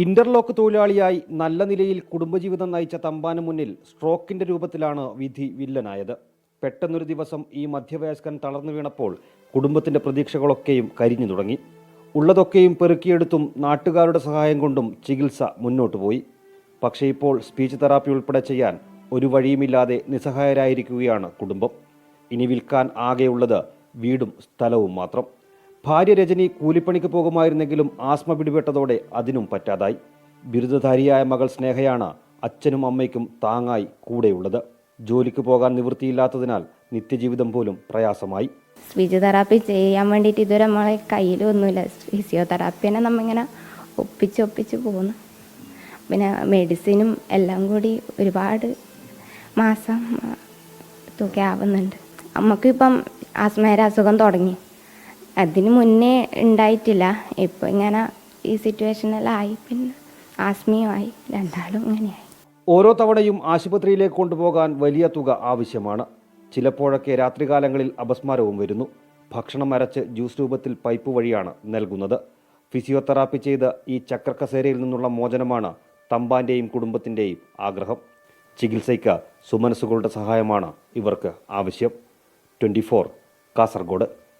Interlock തൊഴിലാളിയായി നല്ല നിലയിൽ കുടുംബജീവിതം നയിച്ച തമ്പാന് മുന്നിൽ സ്ട്രോക്കിന്റെ രൂപത്തിലാണ് വിധി വില്ലനായത്. പെട്ടെന്നൊരു ദിവസം ഈ മധ്യവയസ്കൻ തളർന്നു വീണപ്പോൾ കുടുംബത്തിന്റെ പ്രതീക്ഷകളൊക്കെയും കരിഞ്ഞു തുടങ്ങി. ഉള്ളതൊക്കെയും പെറുക്കിയെടുത്തും നാട്ടുകാരുടെ സഹായം കൊണ്ടും ചികിത്സ മുന്നോട്ടു പോയി. പക്ഷേ ഇപ്പോൾ സ്പീച്ച് തെറാപ്പി ഉൾപ്പെടെ ചെയ്യാൻ ഒരു വഴിയുമില്ലാതെ നിസ്സഹായരായിരിക്കുകയാണ് കുടുംബം. ഇനി വിൽക്കാൻ ആകെയുള്ളത് വീടും സ്ഥലവും മാത്രം. ഭാര്യ രജനി കൂലിപ്പണിക്ക് പോകുമായിരുന്നെങ്കിലും ആസ്മ പിടിപെട്ടതോടെ അതിനും പറ്റാതായി. ബിരുദധാരിയായ മകൾ സ്നേഹയാണ് അച്ഛനും അമ്മയ്ക്കും താങ്ങായി കൂടെയുള്ളത്. ജോലിക്ക് പോകാൻ നിവൃത്തിയില്ലാത്തതിനാൽ നിത്യജീവിതം പോലും പ്രയാസമായി. ഫിസിയോതെറാപ്പി ചെയ്യാൻ വേണ്ടിയിട്ട് ഇതുവരെ നമ്മളെ കയ്യിലൊന്നുമില്ല. ഫിസിയോതെറാപ്പിനെ നമ്മിങ്ങനെ ഒപ്പിച്ച് പോകുന്നു. പിന്നെ മെഡിസിനും എല്ലാം കൂടി ഒരുപാട് മാസം തുക ആവുന്നുണ്ട്. നമുക്കിപ്പം ആസ്മയുടെ അസുഖം തുടങ്ങി. അതിന് മുന്നേ ഉണ്ടായിട്ടില്ല. ഇപ്പോൾ ഇങ്ങനെ ഈ സിറ്റുവേഷനിലായി, പിന്നെ ആസ്മയുമായി, രണ്ടാളും ഇങ്ങനെയായി. ഓരോ തവണയും ആശുപത്രിയിലേക്ക് കൊണ്ടുപോകാൻ വലിയ തുക ആവശ്യമാണ്. ചിലപ്പോഴൊക്കെ രാത്രികാലങ്ങളിൽ അപസ്മാരവും വരുന്നു. ഭക്ഷണം അരച്ച് ജ്യൂസ് രൂപത്തിൽ പൈപ്പ് വഴിയാണ് നൽകുന്നത്. ഫിസിയോതെറാപ്പി ചെയ്ത് ഈ ചക്രക്കസേരയിൽ നിന്നുള്ള മോചനമാണ് തമ്പാന്റെയും കുടുംബത്തിൻ്റെയും ആഗ്രഹം. ചികിത്സയ്ക്ക് സുമനസ്സുകളുടെ സഹായമാണ് ഇവർക്ക് ആവശ്യം. 24 കാസർഗോഡ്.